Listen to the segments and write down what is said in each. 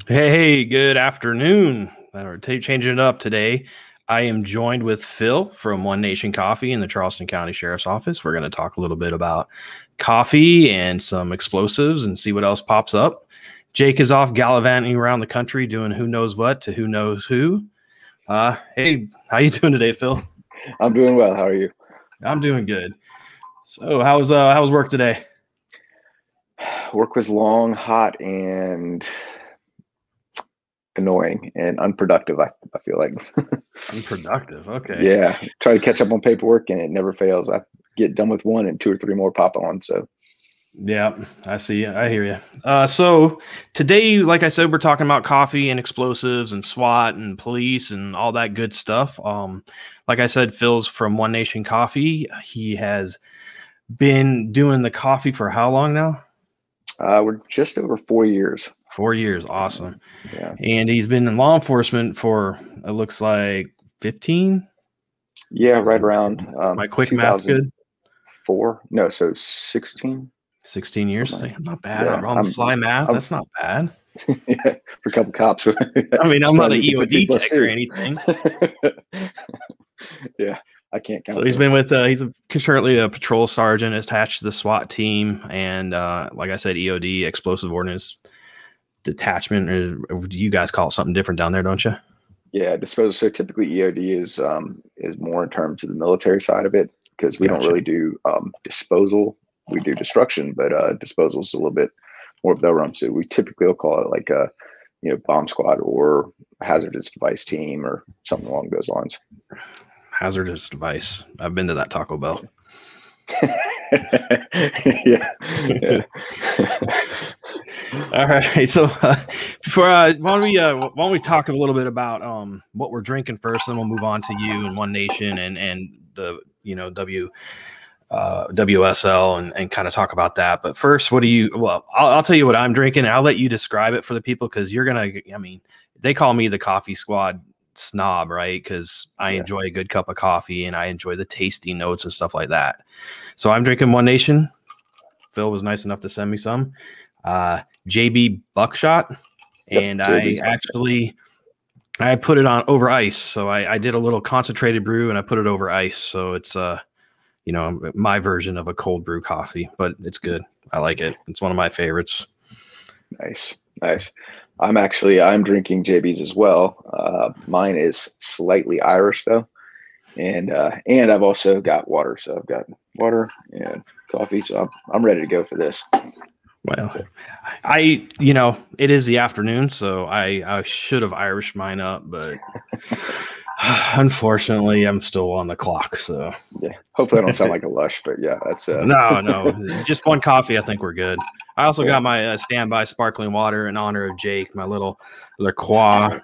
Hey, good afternoon. We're changing it up today. I am joined with Phil from OneNation Coffee in the Charleston County Sheriff's Office. We're going to talk a little bit about coffee and some explosives and see what else pops up. Jake is off gallivanting around the country doing who knows what to who knows who. Hey, how you doing today, Phil? I'm doing well. How are you? I'm doing good. So, how's work today? Work was long, hot, and annoying and unproductive. I feel like. Unproductive. Okay. Yeah, try to catch up on paperwork, and it never fails. I get done with one, and two or three more pop on. So. Yeah, I see. I hear you. So today, like I said, we're talking about coffee and explosives and SWAT and police and all that good stuff. Like I said, Phil's from OneNation Coffee. He has been doing the coffee for how long now? We're just over 4 years. 4 years. Awesome. Yeah. And he's been in law enforcement for, it looks like 15. Yeah, right around. My quick math good. 4? No, so 16. 16 years. Not bad. Yeah, On the fly math. That's not bad. Yeah, for a couple cops. I mean, I'm not an EOD tech or anything. Yeah, I can't count. So he's been with, he's currently a patrol sergeant attached to the SWAT team. And like I said, EOD, explosive ordnance detachment, or you guys call it something different down there, don't you? Yeah, disposal. So typically EOD is more in terms of the military side of it, because we don't really do disposal. We do destruction, but disposal is a little bit more of the realm. So we typically will call it like a bomb squad or hazardous device team or something along those lines. Hazardous device. I've been to that Taco Bell. Yeah. All right. So before why don't we talk a little bit about what we're drinking first, and we'll move on to you and OneNation and the WSL and kind of talk about that. But first, I'll tell you what I'm drinking, and I'll let you describe it for the people, because they call me the coffee squad snob, right? Because I enjoy a good cup of coffee and I enjoy the tasty notes and stuff like that. So I'm drinking OneNation. Phil was nice enough to send me some JB Buckshot, and I put it on over ice. So I did a little concentrated brew and I put it over ice. So it's my version of a cold brew coffee, but it's good. I like it. It's one of my favorites. Nice. I'm drinking JB's as well. Mine is slightly Irish though. And I've also got water. So I've got water and coffee. So I'm ready to go for this. Well, it is the afternoon, so I should have Irished mine up, but unfortunately I'm still on the clock. So yeah, hopefully I don't sound like a lush, but yeah, that's no, just one coffee. I think we're good. I also got my standby sparkling water in honor of Jake, my little LaCroix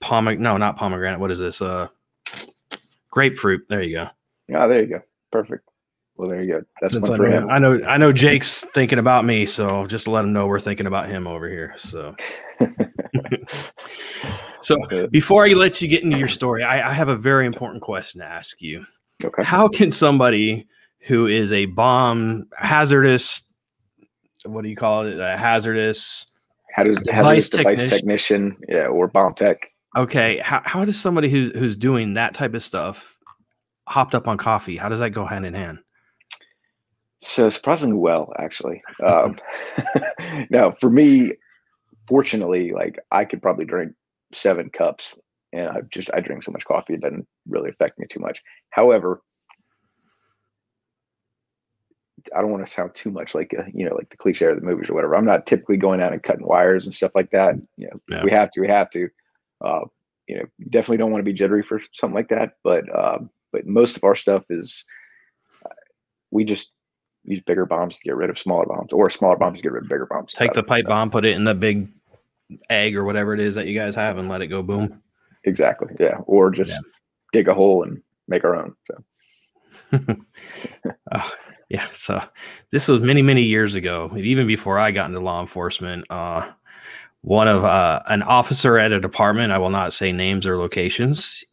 not pomegranate. What is this? Grapefruit. There you go. Yeah, there you go. Perfect. Well, there you go. That's one for him. I know Jake's thinking about me, so just to let him know we're thinking about him over here. So, before I let you get into your story, I have a very important question to ask you. Okay. How can somebody who is a hazardous, what do you call it? A hazardous device technician, yeah, or bomb tech. Okay. How does somebody who's doing that type of stuff hopped up on coffee? How does that go hand in hand? So surprisingly well, actually. Now, for me, fortunately, like I could probably drink 7 cups, and I drink so much coffee, it doesn't really affect me too much. However, I don't want to sound too much like like the cliche of the movies or whatever. I'm not typically going out and cutting wires and stuff like that. Yeah. We have to. You definitely don't want to be jittery for something like that. But most of our stuff is we just use bigger bombs to get rid of smaller bombs, or smaller bombs to get rid of bigger bombs. Take the pipe bomb, put it in the big egg or whatever it is that you guys have, and let it go boom. Exactly. Yeah. Or just dig a hole and make our own. So. Yeah. So this was many, many years ago, even before I got into law enforcement. One of an officer at a department, I will not say names or locations.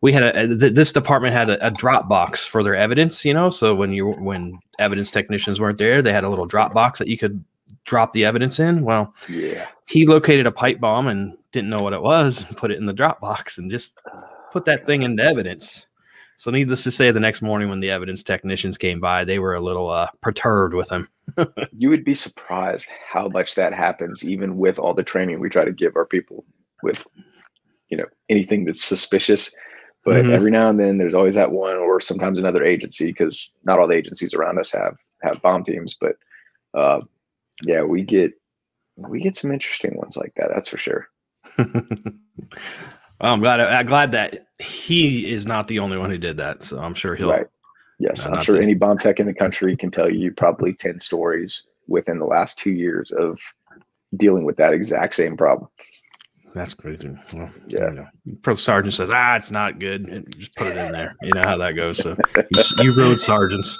This department had a drop box for their evidence, so when evidence technicians weren't there, they had a little drop box that you could drop the evidence in. Well, yeah, he located a pipe bomb and didn't know what it was and put it in the drop box and just put that thing into evidence. So needless to say, the next morning when the evidence technicians came by, they were a little perturbed with him. You would be surprised how much that happens, even with all the training we try to give our people with, anything that's suspicious. But every now and then there's always that one, or sometimes another agency, because not all the agencies around us have bomb teams. But yeah, we get some interesting ones like that. That's for sure. Well, I'm glad that he is not the only one who did that. So I'm sure he'll. Right. Yes, I'm sure any bomb tech in the country can tell you probably 10 stories within the last 2 years of dealing with that exact same problem. That's crazy. Well, yeah. Pro sergeant says, it's not good. And just put it in there. You know how that goes. So you road sergeants.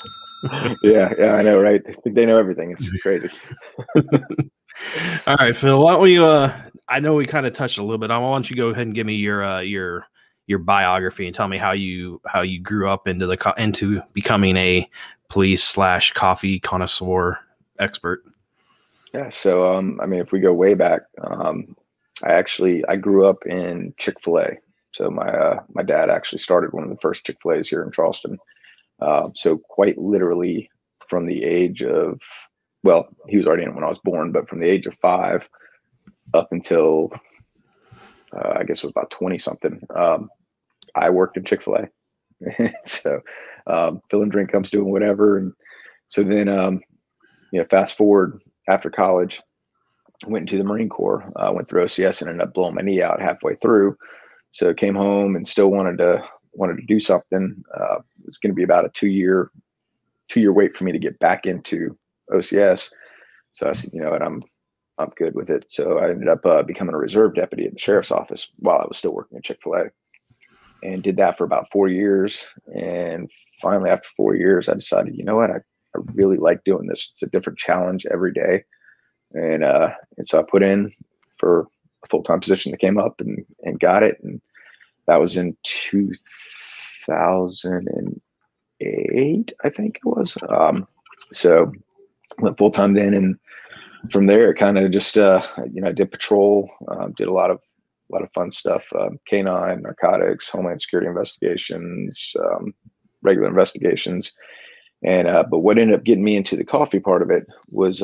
Yeah, I know, right? I think they know everything. It's crazy. All right, Phil, why don't we I know we kind of touched a little bit on. Why don't you go ahead and give me your biography and tell me how you grew up into becoming a police / coffee connoisseur expert. Yeah, so I mean, if we go way back, I grew up in Chick-fil-A. So my dad actually started one of the first Chick-fil-A's here in Charleston. So quite literally from the age of, well, he was already in it when I was born, but from the age of 5 up until I guess it was about 20 something, I worked in Chick-fil-A. So fill and drink comes doing whatever. And so then, fast forward after college, I went into the Marine Corps, went through OCS and ended up blowing my knee out halfway through. So came home and still wanted to do something. It's going to be about a 2-year wait for me to get back into OCS. So I said, you know what, I'm good with it. So I ended up becoming a reserve deputy at the sheriff's office while I was still working at Chick-fil-A, and did that for about 4 years. And finally, after 4 years, I decided, you know what, I really like doing this. It's a different challenge every day. And so I put in for a full-time position that came up and got it. And that was in 2008, I think it was. So went full-time then, and from there it kind of just I did patrol, did a lot of fun stuff, K9, narcotics, homeland security investigations, regular investigations. And but what ended up getting me into the coffee part of it was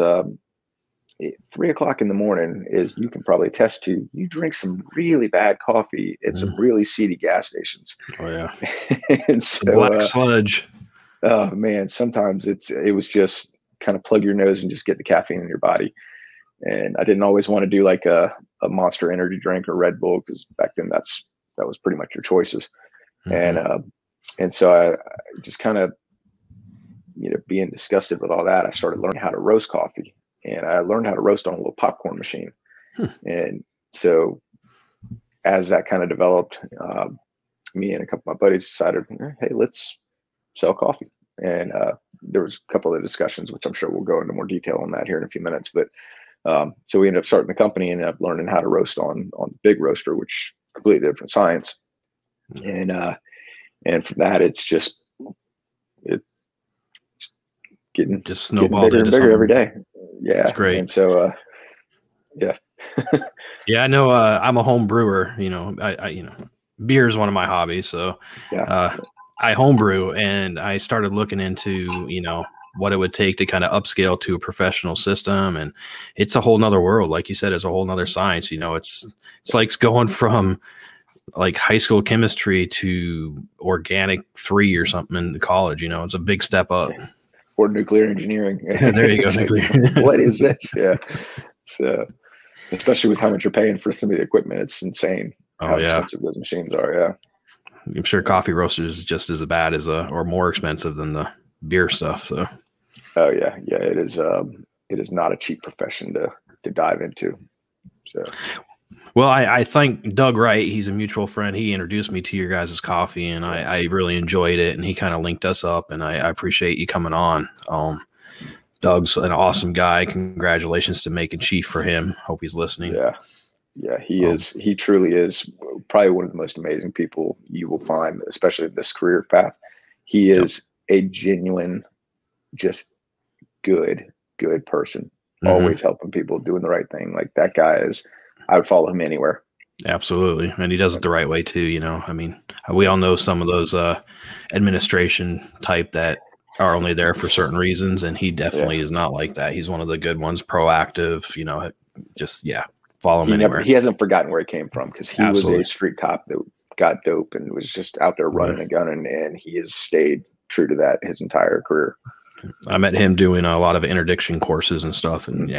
3 o'clock in the morning, is, you can probably attest to, you drink some really bad coffee at some really seedy gas stations. Oh yeah. And so black sludge. Oh man, sometimes it was just kind of plug your nose and just get the caffeine in your body. And I didn't always want to do like a Monster energy drink or Red Bull, because back then that was pretty much your choices. And so I just kind of, being disgusted with all that, I started learning how to roast coffee. And I learned how to roast on a little popcorn machine. And so as that kind of developed, me and a couple of my buddies decided, hey, let's sell coffee. And there was a couple of discussions, which I'm sure we'll go into more detail on that here in a few minutes. But so we ended up starting the company and ended up learning how to roast on the big roaster, which is completely different science. And from that, it's getting snowballed bigger and bigger every day. Yeah, it's great. And so yeah. Yeah, I know. I'm a home brewer. I beer is one of my hobbies. So yeah. I homebrew, and I started looking into, what it would take to kind of upscale to a professional system. And it's a whole nother world. Like you said, it's a whole nother science. It's like going from like high school chemistry to organic 3 or something in college. It's a big step up. Or nuclear engineering. There you go. Nuclear. What is this? Yeah. So, especially with how much you're paying for some of the equipment, it's insane how expensive those machines are. Yeah. I'm sure coffee roasters is just as bad as or more expensive than the beer stuff. So. Oh yeah. Yeah. It is not a cheap profession to dive into. So. Well, I thank Doug Wright. He's a mutual friend. He introduced me to your guys' coffee, and I really enjoyed it. And he kind of linked us up, and I appreciate you coming on. Doug's an awesome guy. Congratulations to making Chief for him. Hope he's listening. Yeah. Yeah, he is. He truly is probably one of the most amazing people you will find, especially in this career path. He is a genuine, just good person. always helping people, doing the right thing. Like that guy is, I would follow him anywhere. Absolutely. And he does it the right way too. You know, I mean, we all know some of those administration type that are only there for certain reasons. And he definitely is not like that. He's one of the good ones, proactive, you know, just, follow him anywhere. He hasn't forgotten where he came from, because he was a street cop that got dope and was just out there running and gunning. And he has stayed true to that his entire career. I met him doing a lot of interdiction courses and stuff. And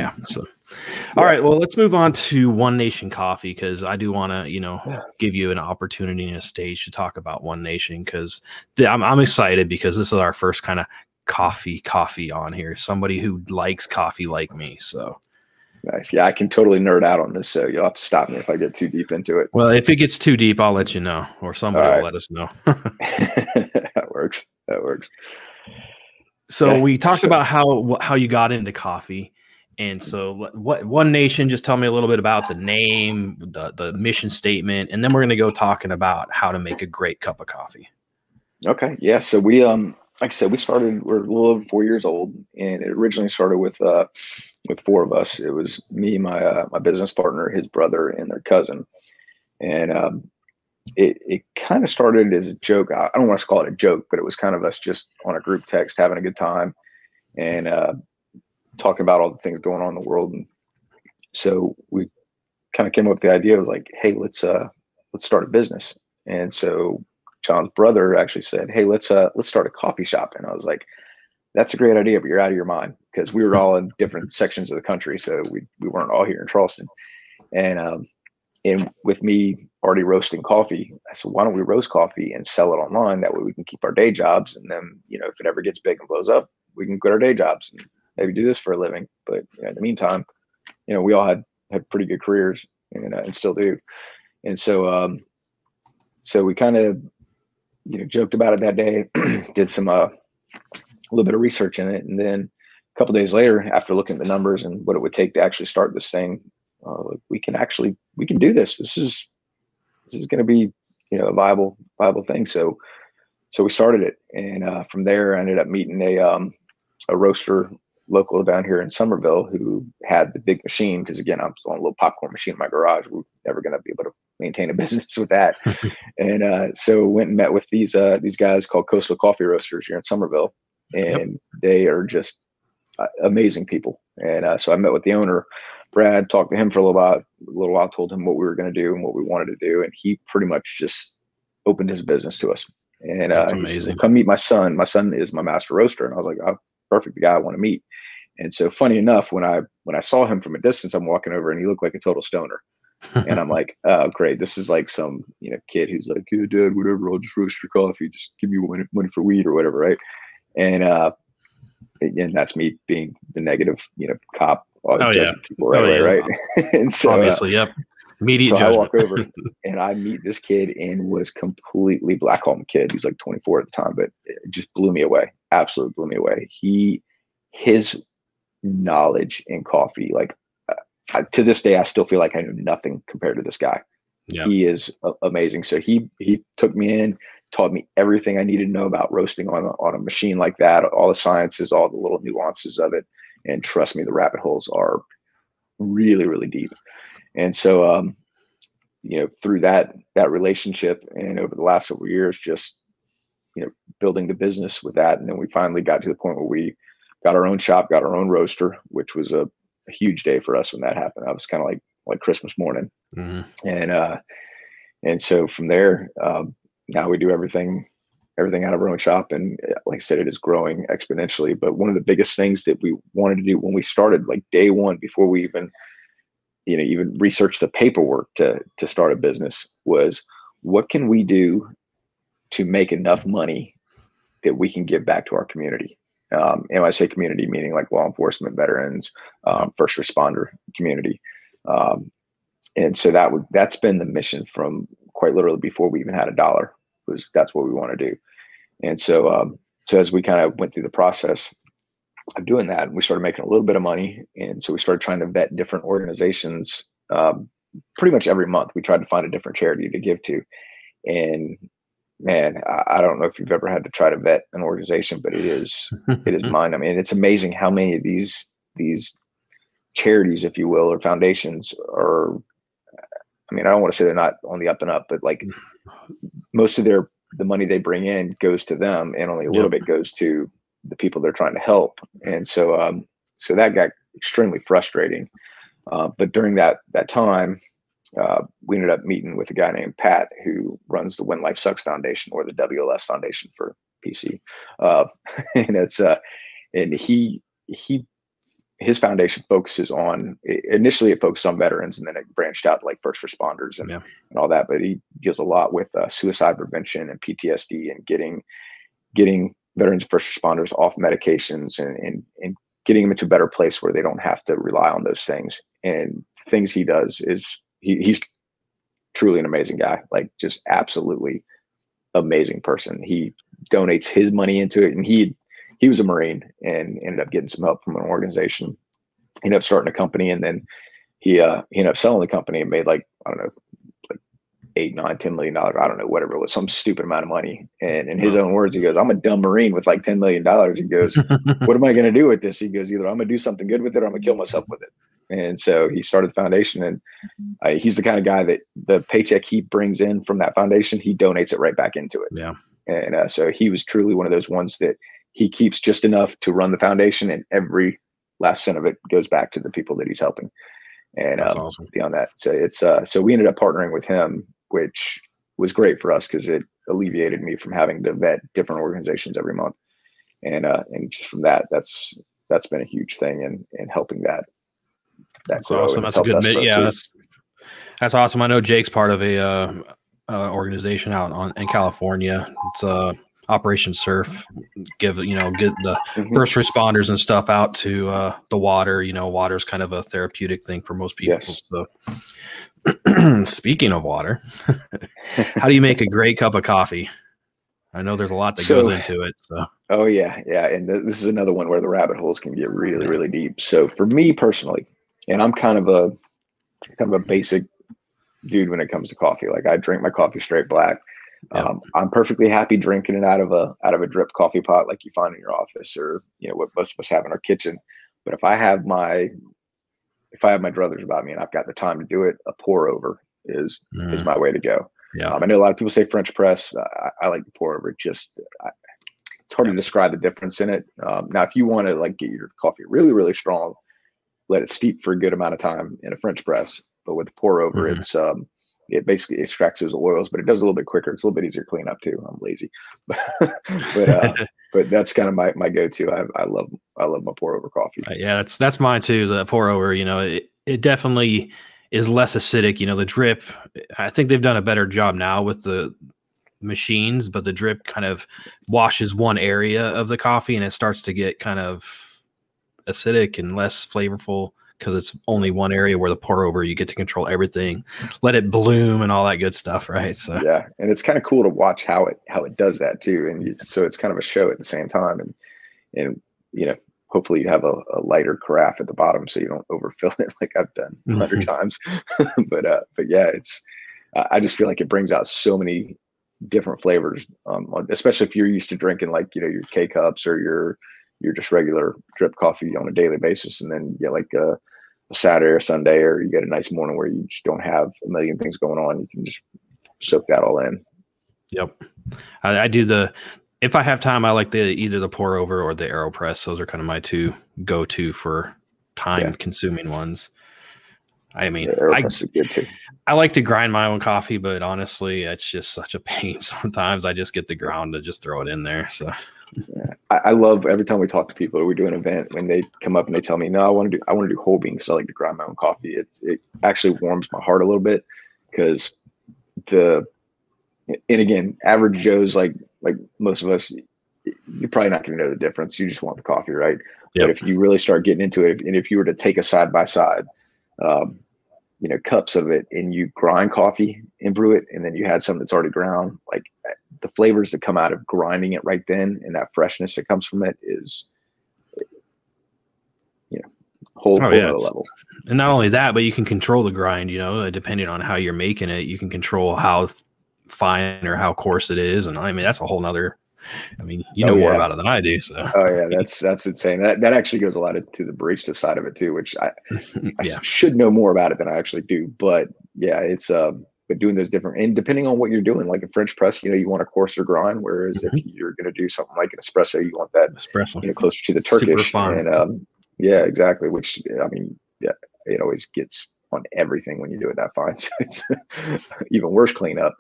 all right, well, let's move on to OneNation Coffee, because I do want to, give you an opportunity and a stage to talk about OneNation, because I'm excited, because this is our first kind of coffee on here. Somebody who likes coffee like me. So nice. Yeah, I can totally nerd out on this, so you'll have to stop me if I get too deep into it. Well, if it gets too deep, I'll let you know, or somebody will let us know. That works. So we talked about how you got into coffee. And so what OneNation, just tell me a little bit about the name, the mission statement, and then we're going to go talking about how to make a great cup of coffee. Okay. Yeah. So we, like I said, we're a little over 4 years old, and it originally started with 4 of us. It was me, my business partner, his brother, and their cousin. And it kind of started as a joke. I don't want to call it a joke, but it was kind of us just on a group text having a good time and talking about all the things going on in the world. And so we kind of came up with the idea of like, hey, let's start a business. And so John's brother actually said, hey, let's start a coffee shop. And I was like, that's a great idea, but you're out of your mind, because we were all in different sections of the country. So we weren't all here in Charleston. And with me already roasting coffee, I said, why don't we roast coffee and sell it online? That way we can keep our day jobs. And then, if it ever gets big and blows up, we can quit our day jobs and maybe do this for a living. But in the meantime, we all had pretty good careers and still do. And so, so we kind of, joked about it that day, did some, a little bit of research in it. And then a couple of days later, after looking at the numbers and what it would take to actually start this thing, we can do this. This is going to be, a viable thing. So we started it. And from there, I ended up meeting a roaster local down here in Somerville who had the big machine. Cause again, I'm on a little popcorn machine in my garage. We're never going to be able to maintain a business with that. And so went and met with these guys called Coastal Coffee Roasters here in Somerville. And they are just amazing people. And so I met with the owner, Brad, talked to him for a little while, told him what we were going to do and what we wanted to do. And he pretty much just opened his business to us. And that's he amazing. said, come meet my son. My son is my master roaster. And I was like, oh, perfect. The guy I want to meet. And so funny enough, when I saw him from a distance, I'm walking over and he looked like a total stoner. And I'm like, oh, great. This is like some, kid who's like, yeah, Dad, whatever. I'll just roast your coffee. Just give me money for weed or whatever. Right. And again, that's me being the negative, cop. People right. And so obviously, immediate judgment. I walk over and I meet this kid and was completely Blackholm kid. He's like 24 at the time, but it just blew me away. Absolutely blew me away. His knowledge in coffee, like to this day, I still feel like I knew nothing compared to this guy. Yeah. He is amazing. So he took me in, taught me everything I needed to know about roasting on a machine like that, all the sciences, all the little nuances of it. And trust me, the rabbit holes are really, really deep. And so, through that relationship and over the last several years, just, building the business with that. And then we finally got to the point where we got our own shop, got our own roaster, which was a huge day for us when that happened. I was kind of like Christmas morning. Mm-hmm. And so from there, now we do everything out of our own shop. And like I said, it is growing exponentially. But one of the biggest things that we wanted to do when we started, like day one, before we even researched the paperwork to start a business, was what can we do to make enough money that we can give back to our community? And when I say community, meaning like law enforcement, veterans, first responder community. And so that's been the mission from quite literally before we even had a dollar. That's what we want to do. And so as we kind of went through the process of doing that, we started making a little bit of money. And so we started trying to vet different organizations. Pretty much every month we tried to find a different charity to give to. And man, I don't know if you've ever had to try to vet an organization, but it is mine. I mean, it's amazing how many of these charities, if you will, or foundations are, I mean, I don't want to say they're not on the up and up, but like most of the money they bring in goes to them, and only a little bit goes to the people they're trying to help. And so, so that got extremely frustrating. But during that time, we ended up meeting with a guy named Pat, who runs the When Life Sucks Foundation, or the WLS Foundation for PC. And it's, and his foundation focuses on, initially it focused on veterans, and then it branched out to like first responders and all that. But he deals a lot with suicide prevention and PTSD, and getting veterans and first responders off medications, and getting them into a better place where they don't have to rely on those things. And things he does is he's truly an amazing guy, like just absolutely amazing person. He donates his money into it, and he was a Marine and ended up getting some help from an organization. He ended up starting a company, and then he ended up selling the company and made like, I don't know, like $8, $9, $10 million. I don't know, whatever it was, some stupid amount of money. And in his own words, he goes, "I'm a dumb Marine with like $10 million. He goes, "What am I going to do with this?" He goes, "Either I'm going to do something good with it, or I'm going to kill myself with it." And so he started the foundation, and he's the kind of guy that the paycheck he brings in from that foundation, he donates it right back into it. Yeah. And so he was truly one of those ones that he keeps just enough to run the foundation, and every last cent of it goes back to the people that he's helping. And that's awesome. Beyond that, so it's so we ended up partnering with him, which was great for us because it alleviated me from having to vet different organizations every month. And just from that's been a huge thing in helping that. That's awesome. That's a good bit. Yeah, that's awesome. I know Jake's part of a organization out in California. It's Operation Surf. Get the first responders and stuff out to the water. Water's kind of a therapeutic thing for most people. Yes. So speaking of water, how do you make a great cup of coffee? I know there's a lot that goes into it. So. Oh yeah. And this is another one where the rabbit holes can get really, really deep. So for me personally, and I'm kind of a basic dude when it comes to coffee. Like, I drink my coffee straight black. I'm perfectly happy drinking it out of a drip coffee pot like you find in your office, or what most of us have in our kitchen. But if I have my druthers about me and I've got the time to do it, a pour over is my way to go. Yeah. I know a lot of people say French press. I like the pour over. It's hard to describe the difference in it. Now, if you want to like get your coffee really, really strong, let it steep for a good amount of time in a French press. But with the pour over, it basically extracts those oils, but it does a little bit quicker. It's a little bit easier to clean up too. I'm lazy, but that's kind of my go-to. I love my pour over coffee. Yeah, that's mine too. The pour over, it definitely is less acidic. The drip, I think they've done a better job now with the machines, but the drip kind of washes one area of the coffee, and it starts to get kind of acidic and less flavorful because it's only one area. Where the pour over, you get to control everything, let it bloom and all that good stuff, right? So yeah, and it's kind of cool to watch how it does that too, and so it's kind of a show at the same time, and hopefully you have a lighter carafe at the bottom so you don't overfill it like I've done 100 times. but yeah, I just feel like it brings out so many different flavors, especially if you're used to drinking like your K cups or your just regular drip coffee on a daily basis, and then you get like a Saturday or Sunday, or you get a nice morning where you just don't have a million things going on. You can just soak that all in. Yep. I do if I have time, I like either the pour over or the AeroPress. Those are kind of my two go-to for time consuming ones. I mean, AeroPress is good too. I like to grind my own coffee, but honestly, it's just such a pain. Sometimes I just get the ground to just throw it in there. So yeah. I love every time we talk to people or we do an event, when they come up and they tell me, no, I want to do whole bean because I like to grind my own coffee. It actually warms my heart a little bit, because and again, average Joe's like most of us, you're probably not going to know the difference. You just want the coffee, right? Yep. But if you really start getting into it, and if you were to take a side by side, cups of it, and you grind coffee and brew it, and then you had something that's already ground, like the flavors that come out of grinding it right then, and that freshness that comes from it is, whole other level. And not only that, but you can control the grind, depending on how you're making it, you can control how fine or how coarse it is. And I mean, that's a whole nother I mean, you know more about it than I do. So. Oh yeah, that's insane. That actually goes a lot into the barista side of it too, which I should know more about it than I actually do. But yeah, it's but doing those different, and depending on what you're doing, like a French press, you want a coarser grind, whereas if you're going to do something like an espresso, you want that espresso, closer to the Turkish. And yeah, exactly. Which I mean, yeah, it always gets on everything when you do it that fine. So it's even worse cleanup.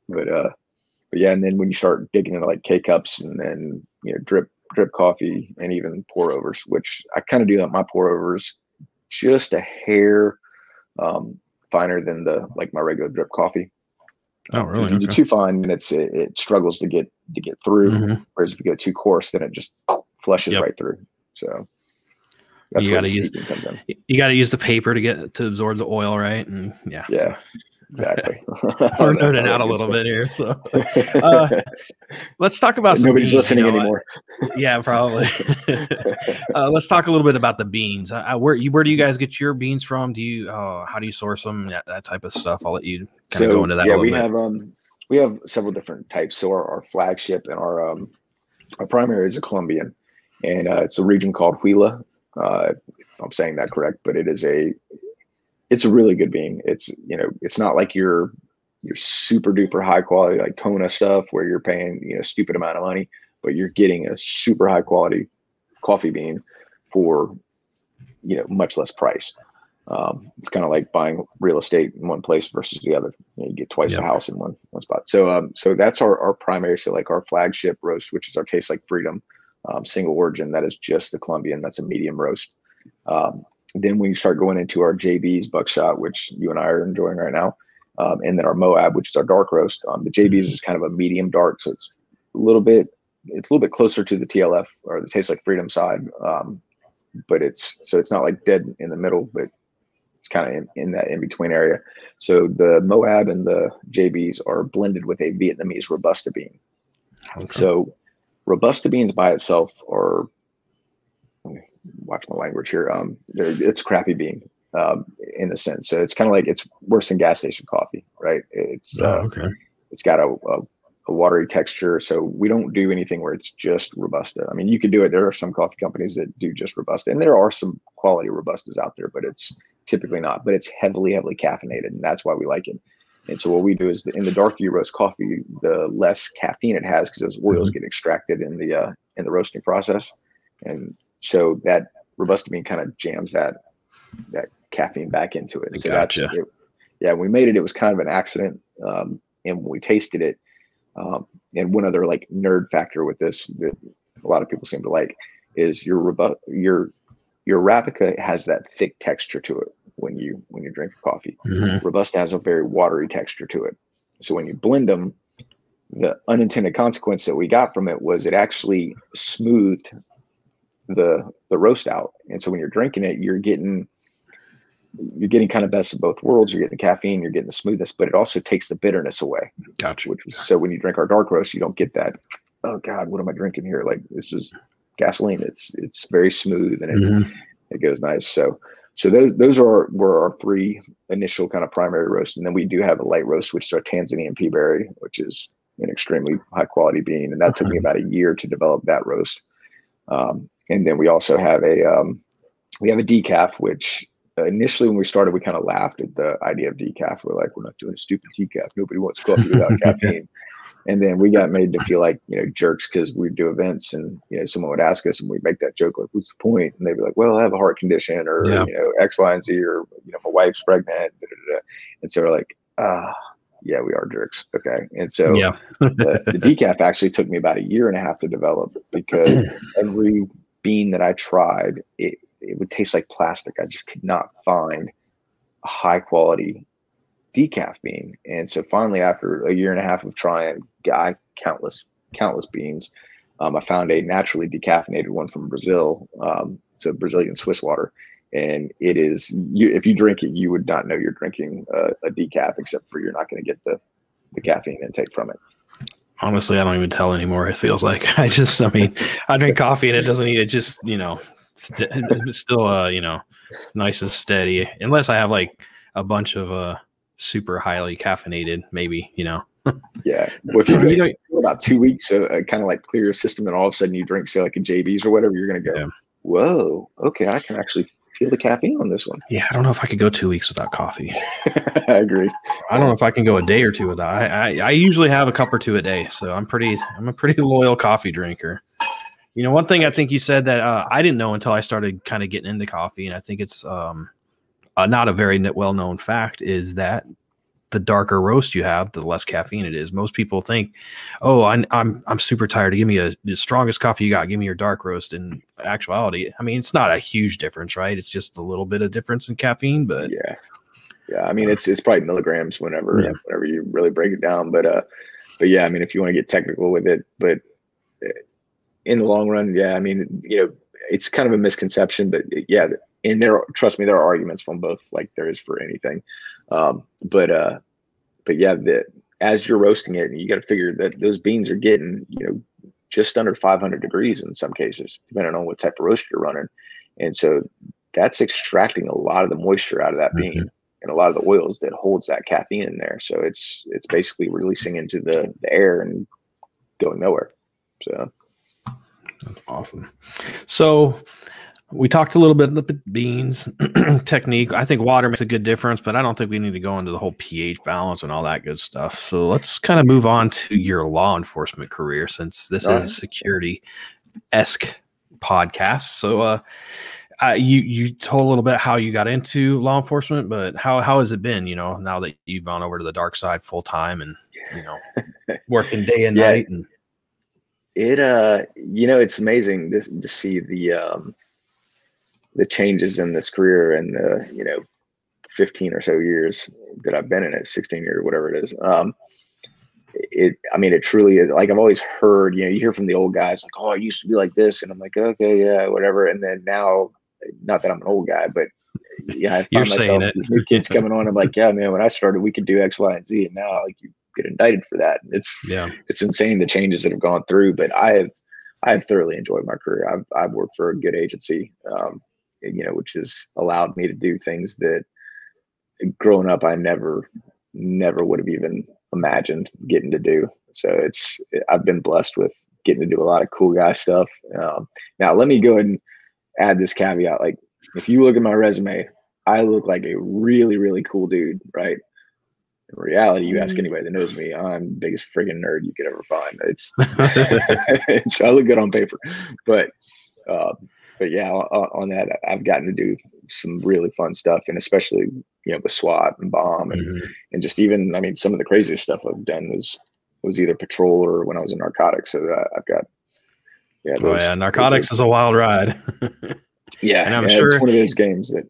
But yeah, and then when you start digging into like K cups and then drip coffee and even pour overs, which I kind of do that. My pour overs just a hair finer than my regular drip coffee. Oh, really? If you do too fine, then it struggles to get through. Whereas if you go too coarse, then it just flushes right through. So that's where the steeping comes in. You got to use the paper to absorb the oil, right? And yeah. Exactly. We're nerding out a little bit here, so let's talk about some nobody's beans, listening anymore. Yeah, probably. Let's talk a little bit about the beans. Where do you guys get your beans from? Do you how do you source them? That type of stuff. I'll let you kind of go into that. Yeah, a little bit. We have several different types. So our flagship and our primary is a Colombian, and it's a region called Huila. If I'm saying that correct, but it's a really good bean. It's it's not like your super duper high quality like Kona stuff where you're paying a stupid amount of money, but you're getting a super high quality coffee bean for much less price. It's kind of like buying real estate in one place versus the other. You get twice the house in one spot. So that's our primary. So like our flagship roast, which is our Taste Like Freedom single origin, that is just the Colombian. That's a medium roast. Then when you start going into our JB's buckshot, which you and I are enjoying right now, and then our Moab, which is our dark roast. The JB's is kind of a medium dark, so it's a little bit closer to the TLF or the Taste Like Freedom side, but it's not like dead in the middle, but it's kind of in that in between area. So the Moab and the JB's are blended with a Vietnamese Robusta bean. Okay. So Robusta beans by itself are, watch my language here. It's a crappy bean in a sense. So it's kind of like it's worse than gas station coffee, right? It's it's got a watery texture. So we don't do anything where it's just Robusta. I mean, you could do it. There are some coffee companies that do just Robusta, and there are some quality Robustas out there, but it's typically not. But it's heavily caffeinated, and that's why we like it. And so what we do is in the dark you roast coffee, the less caffeine it has because those oils get extracted in the roasting process, and so that Robusta bean kind of jams that caffeine back into it. So gotcha. When we made it, it was kind of an accident. And when we tasted it, and one other like nerd factor with this that a lot of people seem to like is your Arabica has that thick texture to it when you drink coffee. Robusta has a very watery texture to it. So when you blend them, the unintended consequence that we got from it was it actually smoothed the roast out. And so when you're drinking it, you're getting kind of best of both worlds. You're getting the caffeine, you're getting the smoothness, but it also takes the bitterness away. Gotcha. So when you drink our dark roast, you don't get that, oh God, what am I drinking here? Like this is gasoline. It's very smooth and it goes nice. So those were our three initial kind of primary roasts. And then we do have a light roast, which is our Tanzanian pea berry, which is an extremely high quality bean. And that took me about a year to develop that roast. And then we also have a decaf, which initially when we started, we kind of laughed at the idea of decaf. We're like, we're not doing a stupid decaf. Nobody wants coffee without caffeine. And then we got made to feel like, jerks because we'd do events and, someone would ask us and we'd make that joke, like, what's the point? And they'd be like, well, I have a heart condition or, X, Y, and Z, or, my wife's pregnant. And so we're like, yeah, we are jerks. Okay. And so the decaf actually took me about a year and a half to develop because every bean that I tried, it would taste like plastic. I just could not find a high quality decaf bean. And so finally, after a year and a half of trying countless beans, I found a naturally decaffeinated one from Brazil. It's a Brazilian Swiss water. And it is, if you drink it, you would not know you're drinking a decaf, except for you're not going to get the caffeine intake from it. Honestly, I don't even tell anymore. It feels like I drink coffee and it doesn't need it. Just, it's still, nice and steady. Unless I have like a bunch of super highly caffeinated, maybe, Yeah. Well, if you do it about 2 weeks, kind of like clear your system, and all of a sudden you drink, say, like a JB's or whatever, you're going to go, whoa, okay, I can actually feel the caffeine on this one. Yeah, I don't know if I could go 2 weeks without coffee. I agree. I don't know if I can go a day or two without. I usually have a cup or two a day, so I'm a pretty loyal coffee drinker. You know, one thing I think you said that I didn't know until I started kind of getting into coffee, and I think it's not a very well known fact, is that the darker roast you have, the less caffeine it is. Most people think, "Oh, I'm super tired. Give me the strongest coffee you got. Give me your dark roast." In actuality, I mean, it's not a huge difference, right? It's just a little bit of difference in caffeine, but yeah. I mean, it's probably milligrams whenever you really break it down. But yeah, I mean, if you want to get technical with it, but in the long run, yeah, I mean, you know, it's kind of a misconception, but yeah, and trust me, there are arguments from both, like there is for anything. But yeah, as you're roasting it, you got to figure that those beans are getting, you know, just under 500 degrees in some cases, depending on what type of roast you're running. And so that's extracting a lot of the moisture out of that bean and a lot of the oils that holds that caffeine in there. So it's basically releasing into the air and going nowhere. So that's awesome. So we talked a little bit about the beans technique. I think water makes a good difference, but I don't think we need to go into the whole pH balance and all that good stuff. So let's kind of move on to your law enforcement career, since this is security-esque podcast. So you told a little bit how you got into law enforcement, but how has it been, you know, now that you've gone over to the dark side full time and, you know, working day and night? And it you know, it's amazing to see the changes in this career and you know, 15 or so years that I've been in it, 16 years, whatever it is. I mean, it truly is. Like, I've always heard, you know, you hear from the old guys like, oh, I used to be like this. And I'm like, okay, yeah, whatever. And then now, not that I'm an old guy, but yeah, I find myself, these new kids coming on. I'm like, yeah, man, when I started, we could do X, Y, and Z. And now, like, you get indicted for that. And it's insane, the changes that have gone through, but I have thoroughly enjoyed my career. I've worked for a good agency, you know, which has allowed me to do things that growing up, I never would have even imagined getting to do. So I've been blessed with getting to do a lot of cool guy stuff. Now let me go ahead and add this caveat. Like, if you look at my resume, I look like a really, really cool dude, right? In reality, you ask anybody that knows me, I'm the biggest friggin' nerd you could ever find. I look good on paper, but yeah, on that, I've gotten to do some really fun stuff, and especially, you know, with SWAT and bomb and just even, I mean, some of the craziest stuff I've done was either patrol or when I was in narcotics. So I've got, narcotics is a wild ride. And I'm sure it's one of those games that.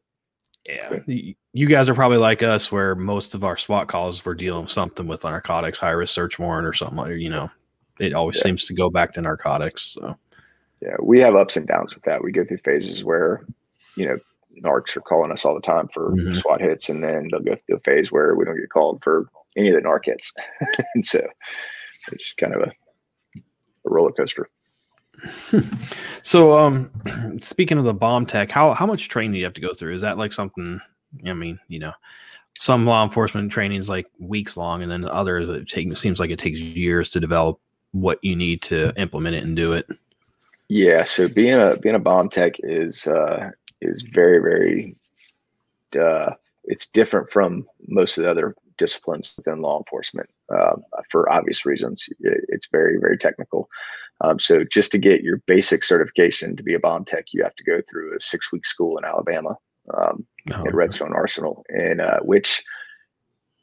Yeah, you guys are probably like us, where most of our SWAT calls were dealing with something with narcotics, high risk search warrant or something like, you know, it always seems to go back to narcotics. So yeah, we have ups and downs with that. We go through phases where, you know, narcs are calling us all the time for SWAT hits, and then they'll go through a phase where we don't get called for any of the narc hits. And so it's just kind of a roller coaster. So, speaking of the bomb tech, how much training do you have to go through? Is that like something, I mean, you know, some law enforcement training is like weeks long, and then others it seems like it takes years to develop what you need to implement it and do it. Yeah. So being a bomb tech is very, very, it's different from most of the other disciplines within law enforcement, for obvious reasons. It's very, very technical. So just to get your basic certification to be a bomb tech, you have to go through a 6-week school in Alabama, at Redstone Arsenal, and which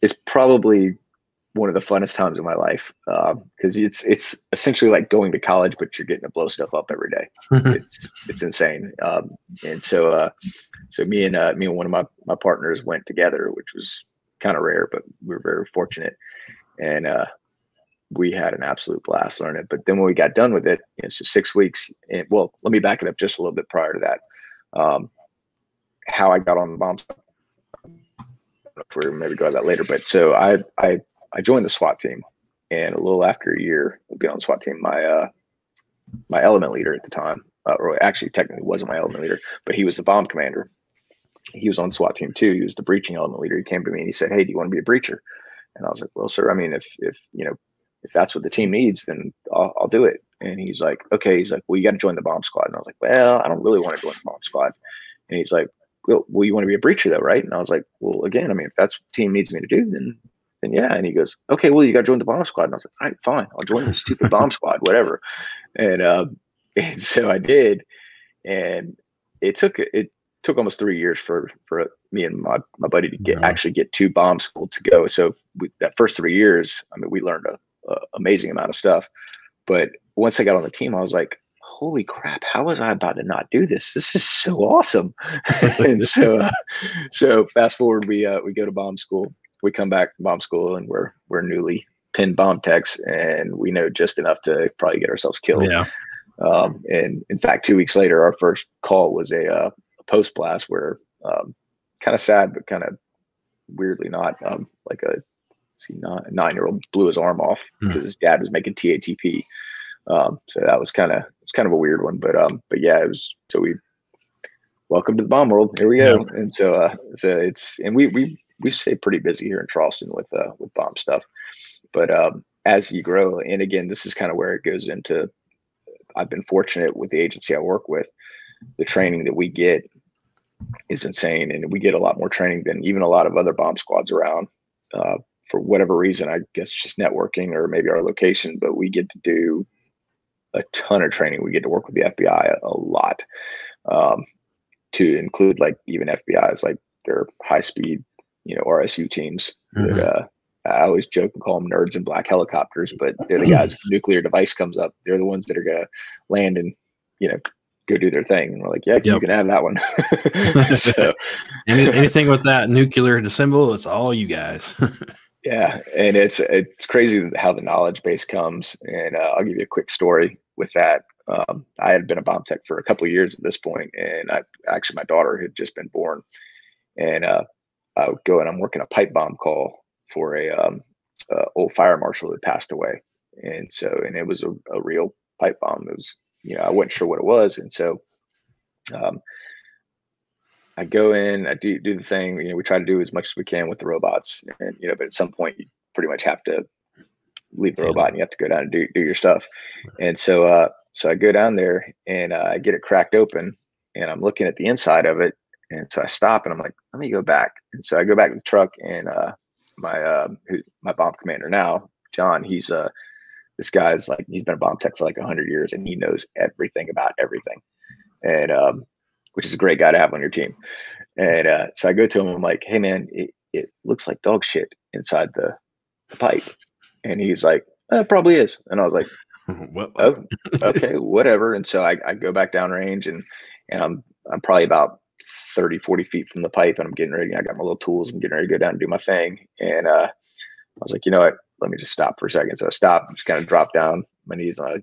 is probably one of the funnest times of my life, because it's essentially like going to college, but you're getting to blow stuff up every day. It's insane. And so me and one of my partners went together, which was kind of rare, but we were very fortunate, and we had an absolute blast learning it. But then when we got done with it, so 6 weeks. And well, let me back it up just a little bit prior to that. How I got on the bomb. I don't know if we're maybe go to that later, but so I joined the SWAT team, and a little after a year of being on the SWAT team, my element leader at the time, or actually technically wasn't my element leader, but he was the bomb commander. He was on the SWAT team too. He was the breaching element leader. He came to me and he said, "Hey, do you want to be a breacher?" And I was like, well, sir, I mean, if that's what the team needs, then I'll do it. And he's like, okay. He's like, well, you got to join the bomb squad. And I was like, well, I don't really want to join the bomb squad. And he's like, well, you want to be a breacher though, right? And I was like, well, again, I mean, if that's what the team needs me to do, then yeah. And he goes, okay, well, you got to join the bomb squad. And I was like, all right, fine, I'll join the stupid bomb squad, whatever. And so I did, and it took almost 3 years for me and my buddy to actually get to bomb school to go. So that first 3 years, I mean, we learned a amazing amount of stuff. But once I got on the team, I was like, holy crap, how was I about to not do this? This is so awesome. And so fast forward, we go to bomb school. We come back from bomb school, and we're newly pinned bomb techs, and we know just enough to probably get ourselves killed. Yeah. And in fact, 2 weeks later, our first call was a post blast where, kind of sad, but kind of weirdly not, like a 9-year-old blew his arm off because his dad was making TATP. So that was kind of a weird one, but yeah, it was. So we welcome to the bomb world. Here we go. Yeah. And so we stay pretty busy here in Charleston with bomb stuff. But as you grow, and again, this is kind of where it goes into. I've been fortunate with the agency I work with. The training that we get is insane, and we get a lot more training than even a lot of other bomb squads around. For whatever reason, I guess just networking or maybe our location, but we get to do a ton of training. We get to work with the FBI a lot, to include like even FBI's like their high speed, RSU teams. That, I always joke and call them nerds in black helicopters, but they're the guys. If a nuclear device comes up, they're the ones that are going to land and, go do their thing. And we're like, yeah, you can have that one. So anything with that nuclear disassemble, it's all you guys. Yeah. And it's crazy how the knowledge base comes. And I'll give you a quick story with that. I had been a bomb tech for a couple of years at this point, and my daughter had just been born, and I would go and I'm working a pipe bomb call for a old fire marshal who had passed away. And it was a real pipe bomb. It was, I wasn't sure what it was. And so I go in, I do the thing, we try to do as much as we can with the robots, and, but at some point you pretty much have to leave the robot and you have to go down and do your stuff. And so I go down there and I get it cracked open, and I'm looking at the inside of it. And so I stop and I'm like, let me go back. And so I go back to the truck, and my bomb commander now, John, this guy's like, he's been a bomb tech for like 100 years, and he knows everything about everything. And, which is a great guy to have on your team. And, so I go to him, I'm like, hey man, it looks like dog shit inside the pipe. And he's like, it probably is. And I was like, oh, okay, whatever. And so I go back down range, and I'm probably about 30, 40 feet from the pipe, and I'm getting ready. I got my little tools. I'm getting ready to go down and do my thing. And I was like, you know what? Let me just stop for a second. So I stopped, just kind of dropped down my knees, and I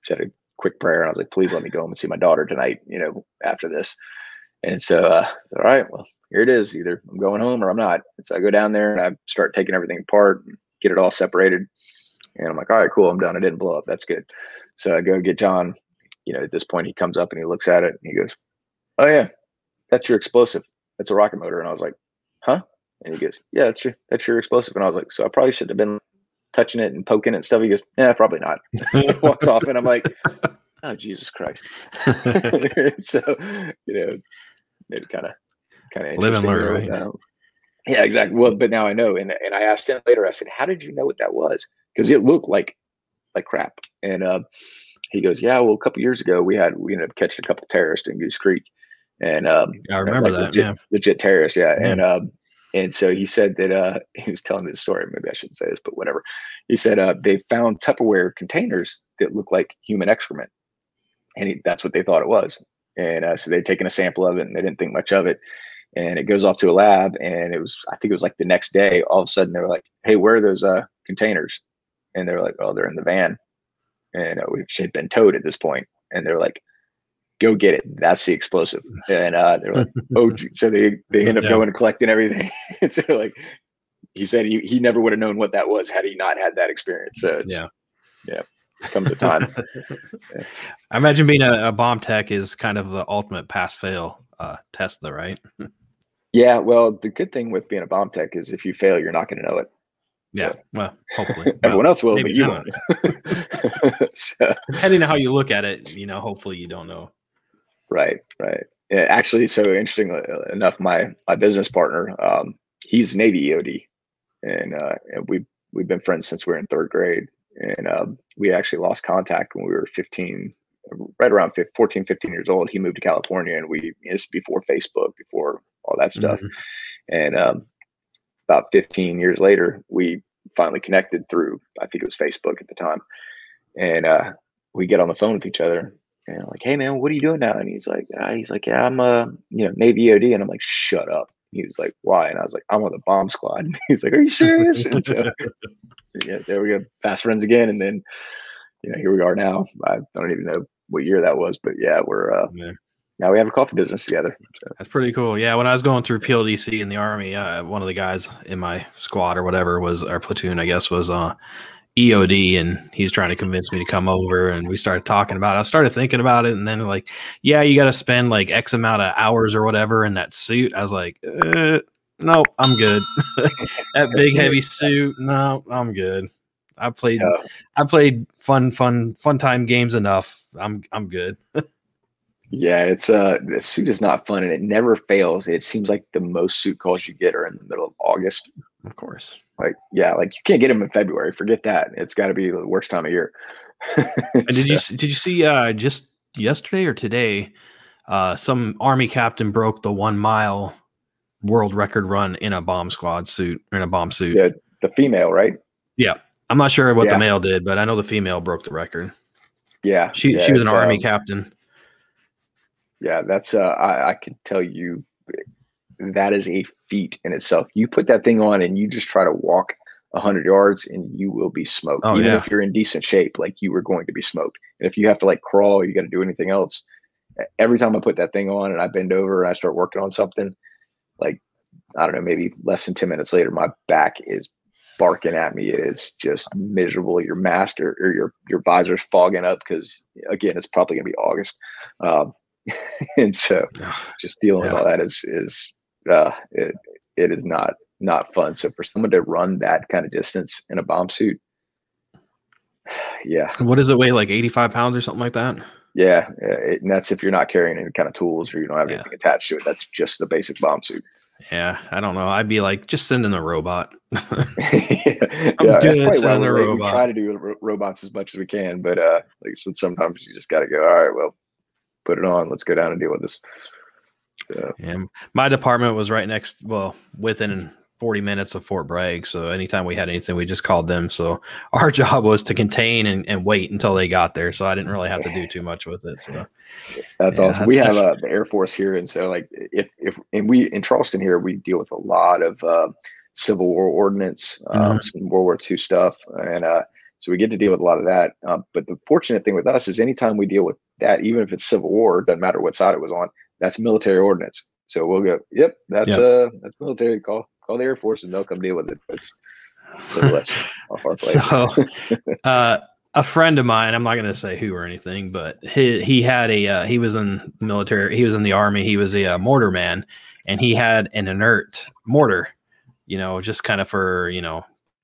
said a quick prayer. And I was like, please let me go home and see my daughter tonight, after this. And so, all right, well, here it is. Either I'm going home or I'm not. And so I go down there and I start taking everything apart and get it all separated. And I'm like, all right, cool. I'm done. I didn't blow up. That's good. So I go get John. At this point, he comes up and he looks at it and he goes, oh yeah, that's your explosive. That's a rocket motor. And I was like, huh? And he goes, yeah, that's your explosive. And I was like, so I probably shouldn't have been touching it and poking it and stuff. He goes, yeah, probably not. He walks off, and I'm like, oh, Jesus Christ. So, it kind of live and learn, right? Yeah, exactly. Well, but now I know. And I asked him later, I said, how did you know what that was? Because it looked like crap. And he goes, yeah, well, a couple of years ago, we ended up catching a couple of terrorists in Goose Creek. And I remember that. Legit terrorists. Yeah. And so he said that he was telling me the story. Maybe I shouldn't say this, but whatever. He said they found Tupperware containers that looked like human excrement, and that's what they thought it was. And so they'd taken a sample of it, and they didn't think much of it. And it goes off to a lab, and I think it was like the next day. All of a sudden, they were like, "Hey, where are those containers?" And they were like, "Oh, they're in the van," and which had been towed at this point. And they're like, go get it. That's the explosive. And they're like, oh, so they end up going and collecting everything. And so like, he said he never would have known what that was had he not had that experience. So it's, comes a time. Yeah. I imagine being a bomb tech is kind of the ultimate pass fail test though, right? Yeah. Well, the good thing with being a bomb tech is if you fail, you're not going to know it. Yeah. Well, hopefully. Everyone Well, else will, maybe but you I won't. don't know. So, Depending on how you look at it, you know, hopefully you don't know. right, right. Yeah, actually, so interesting enough, my business partner, he's Navy EOD, and we've been friends since we were in third grade, and we actually lost contact when we were 15, right around 14, 15 years old. He moved to California, and this is before Facebook, before all that stuff, Mhm. and about 15 years later, we finally connected through, I think it was Facebook at the time, and we get on the phone with each other. And I'm like, hey man, what are you doing now? And he's like, yeah, I'm Navy EOD. And I'm like, shut up. He was like, why? And I was like, I'm on the bomb squad. And he's like, are you serious? And so yeah, there we go, fast friends again. And then here we are now. I don't even know what year that was, but yeah, we're Yeah. now we have a coffee business together. So. That's pretty cool. Yeah, when I was going through PLDC in the Army, one of the guys in my squad or whatever was our platoon, I guess, was EOD, and he's trying to convince me to come over, and we started talking about it. I started thinking about it, and then like, yeah, you got to spend like X amount of hours or whatever in that suit. I was like, nope, I'm good. That big heavy suit, no, I'm good. I played fun time games enough. I'm good. Yeah, it's the suit is not fun and it never fails. It seems like the most suit calls you get are in the middle of August. Of course. Like, yeah, like you can't get them in February. Forget that. It's got to be the worst time of year. And did you see just yesterday or today, some Army captain broke the 1 mile world record run in a bomb squad suit, or in a bomb suit. Yeah, the female, right? Yeah. I'm not sure what the male did, but I know the female broke the record. Yeah. She was an Army captain. Yeah, that's I can tell you that is a feat in itself. You put that thing on and you just try to walk 100 yards and you will be smoked. Oh, even yeah. if you're in decent shape, like you were going to be smoked. And if you have to like crawl, you got to do anything else. Every time I put that thing on and I bend over and I start working on something, like, I don't know, maybe less than 10 minutes later, my back is barking at me. It is just miserable. Your mask or your visor's fogging up because, again, it's probably going to be August. And so just dealing with all that is it is not fun. So for someone to run that kind of distance in a bomb suit, yeah. What does it weigh, like 85 pounds or something like that? Yeah, and that's if you're not carrying any kind of tools or you don't have anything attached to it. That's just the basic bomb suit. Yeah, I don't know. I'd be like, just send in a robot. Yeah, that's probably why we try to do robots as much as we can, but like I said, sometimes you just got to go, all right, well, put it on. Let's go down and deal with this. Yeah, my department was right next, within 40 minutes of Fort Bragg. So anytime we had anything, we just called them. So our job was to contain and wait until they got there. So I didn't really have to do too much with it. So that's awesome. We have the Air Force here. And so like and we in Charleston here, we deal with a lot of Civil War ordinance, some World War II stuff. And so we get to deal with a lot of that. But the fortunate thing with us is anytime we deal with that, even if it's Civil War, doesn't matter what side it was on, that's military ordinance. So we'll go, yep, that's military. Call the Air Force and they'll come deal with it. It's a little less off our plate. So a friend of mine, I'm not going to say who or anything, but he had he was in the military, he was in the Army, he was a mortar man, and he had an inert mortar, just kind of for,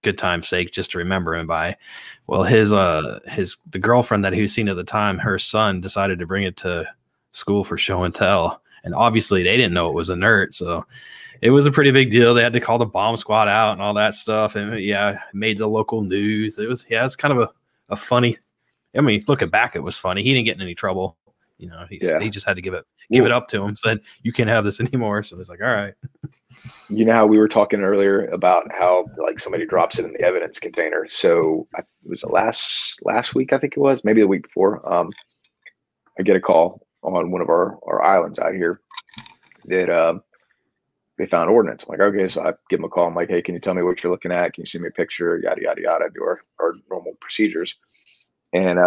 good time's sake, just to remember him by. Well, the girlfriend that he was seeing at the time, her son decided to bring it to school for show and tell. And obviously they didn't know it was inert. So it was a pretty big deal. They had to call the bomb squad out and all that stuff. And made the local news. It's kind of a funny, I mean, looking back, it was funny. He didn't get in any trouble. He just had to give it up to him, said, you can't have this anymore. So it's like, all right. You know how we were talking earlier about how like somebody drops it in the evidence container. So it was last week, I think it was, maybe the week before. I get a call on one of our islands out here that they found ordinance. I'm like, okay, so I give them a call. I'm like, hey, can you tell me what you're looking at? Can you send me a picture? Yada, yada, yada. Do our normal procedures. And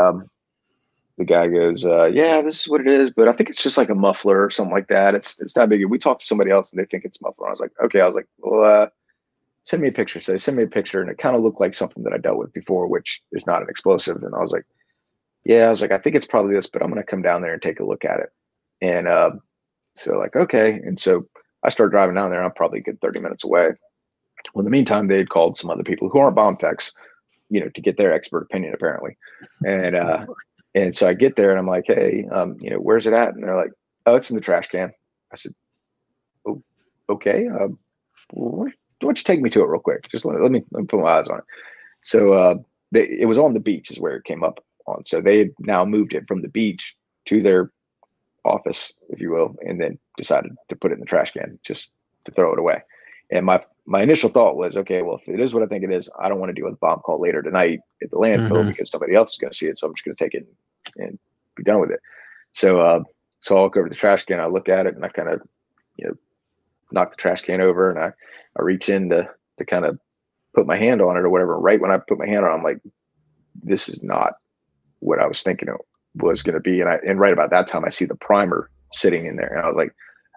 the guy goes, yeah, this is what it is, but I think it's just like a muffler or something like that. It's not big. We talked to somebody else and they think it's muffler. I was like, okay. I was like, well, send me a picture. So they send me a picture and it kind of looked like something that I dealt with before, which is not an explosive. And I was like, yeah, I was like, I think it's probably this, but I'm going to come down there and take a look at it. And so like, okay. And so I start driving down there. I'm probably a good 30 minutes away. Well, in the meantime, they had called some other people who aren't bomb techs, to get their expert opinion apparently. And so I get there and I'm like, hey, where's it at? And they're like, oh, it's in the trash can. I said, oh, okay. Why don't you take me to it real quick? Just let me put my eyes on it. So it was on the beach is where it came up on. So they had now moved it from the beach to their office, if you will, and then decided to put it in the trash can just to throw it away. And my initial thought was, okay, well, if it is what I think it is, I don't want to deal with a bomb call later tonight at the landfill because somebody else is going to see it. So I'm just going to take it and be done with it. So I walk over to the trash can, I look at it, and I kind of, knock the trash can over, and I reach in to kind of put my hand on it or whatever. Right when I put my hand on it, I'm like, this is not what I was thinking it was going to be. And right about that time, I see the primer sitting in there, and I was like,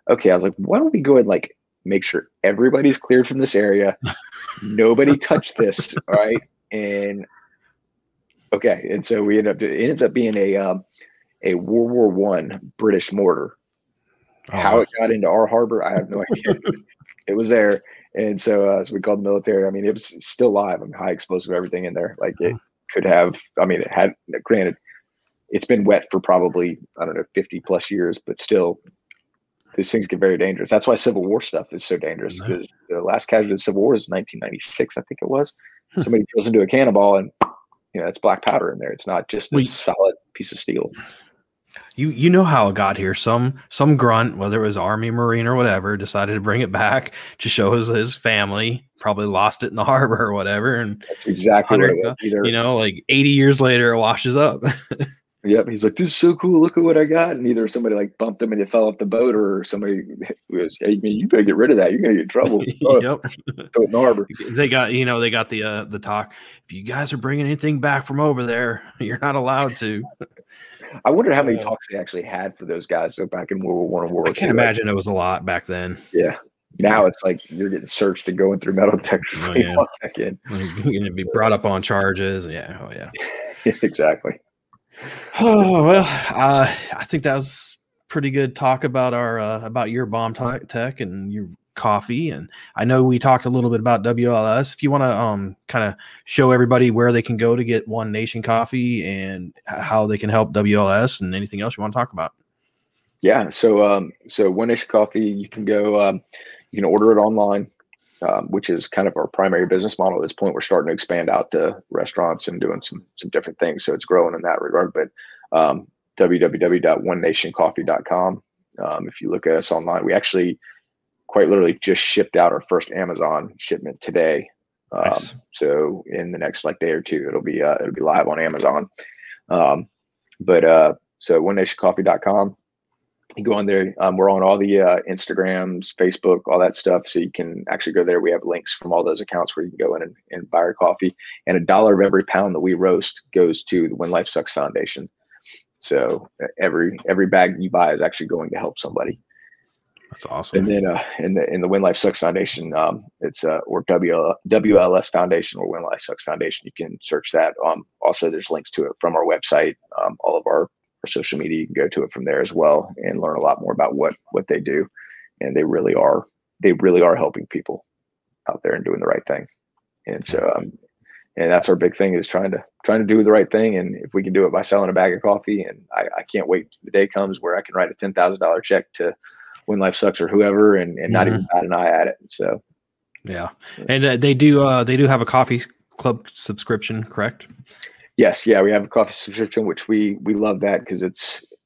okay, why don't we go ahead and make sure everybody's cleared from this area. Nobody touched this. All right. And okay. And so it ends up being a World War I British mortar. How it got into our harbor, I have no idea. It was there. And so we called the military. I mean, it was still live. I mean, high explosive, everything in there. It could have, it had, granted, it's been wet for probably, 50 plus years, but still, these things get very dangerous. That's why Civil War stuff is so dangerous, because the last casualty of the Civil War is 1996, I think it was. Somebody goes into a cannonball and, it's black powder in there. It's not just a solid piece of steel. You know how it got here. Some grunt, whether it was Army, Marine, or whatever, decided to bring it back to show his family. Probably lost it in the harbor or whatever. And that's exactly what it was. Either, 80 years later, it washes up. Yep. He's like, this is so cool. Look at what I got. And either somebody bumped him and it fell off the boat, or somebody was, hey, man, you better get rid of that. You're going to get in trouble. Yep. Throw it in the harbor. They got, they got the talk. If you guys are bringing anything back from over there, you're not allowed to. I wonder how many talks they actually had for those guys back in World War I and World War II. I can't imagine it was a lot back then. Yeah. Now it's like you're getting searched and going through metal detectors. You're going to be brought up on charges. Yeah. Oh, yeah. Exactly. Oh, well, I think that was pretty good talk about about your bomb tech and your coffee. And I know we talked a little bit about WLS. If you want to kind of show everybody where they can go to get OneNation Coffee and how they can help WLS and anything else you want to talk about. Yeah. So OneNation Coffee, you can go, you can order it online, which is kind of our primary business model at this point. We're starting to expand out to restaurants and doing some different things. So it's growing in that regard, but www.onenationcoffee.com. If you look at us online, we actually quite literally just shipped out our first Amazon shipment today. Nice. So in the next day or two, it'll be live on Amazon. So onenationcoffee.com. You go on there. We're on all the Instagrams, Facebook, all that stuff. So you can actually go there. We have links from all those accounts where you can go in and buy our coffee. And $1 of every pound that we roast goes to the When Life Sucks Foundation. So every bag that you buy is actually going to help somebody. That's awesome. And then in the When Life Sucks Foundation, it's or WLS Foundation or When Life Sucks Foundation. You can search that. Also, there's links to it from our website. All of our social media, you can go to it from there as well and learn a lot more about what they do. And they really are helping people out there and doing the right thing. And so and that's our big thing, is trying to do the right thing. And if we can do it by selling a bag of coffee, and I can't wait till the day comes where I can write a $10,000 check to When Life Sucks or whoever and not even bat an eye at it. So yeah. And they do have a coffee club subscription, correct? Yes. Yeah. We have a coffee subscription, which we love that because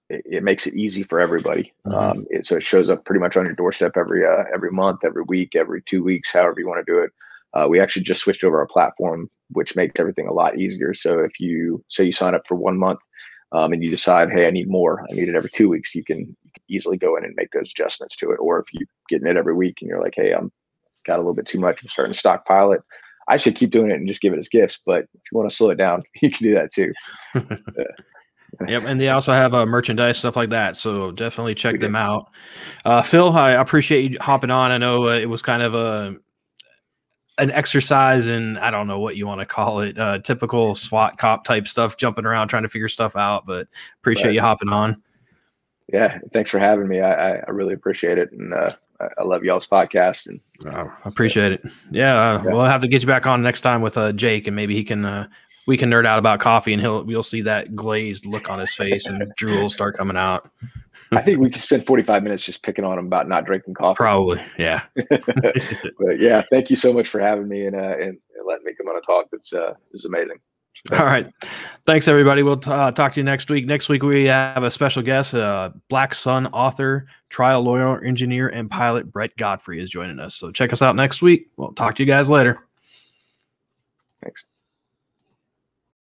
it makes it easy for everybody. So it shows up pretty much on your doorstep every month, every week, every 2 weeks, however you want to do it. We actually just switched over our platform, which makes everything a lot easier. So if you say you sign up for 1 month and you decide, hey, I need more, I need it every 2 weeks, you can easily go in and make those adjustments to it. Or if you're getting it every week and you're like, hey, I'm got a little bit too much, I'm starting to stockpile it, I should keep doing it and just give it as gifts. But if you want to slow it down, you can do that too. Yep, and they also have merchandise, stuff like that. So definitely check them out. Phil, I appreciate you hopping on. I know it was kind of an exercise in, I don't know what you want to call it, typical SWAT cop type stuff, jumping around trying to figure stuff out. But appreciate you hopping on. Yeah, thanks for having me. I really appreciate it, and I love y'all's podcast, and I appreciate it. Yeah, we'll have to get you back on next time with Jake, and maybe he can we can nerd out about coffee, and we'll see that glazed look on his face, and drool start coming out. I think we could spend 45 minutes just picking on him about not drinking coffee. Probably, yeah. But yeah, thank you so much for having me and letting me come on and talk. It's amazing. All right. Thanks, everybody. We'll talk to you next week. Next week, we have a special guest, Black Sun author, trial lawyer, engineer, and pilot Brett Godfrey is joining us. So check us out next week. We'll talk to you guys later. Thanks.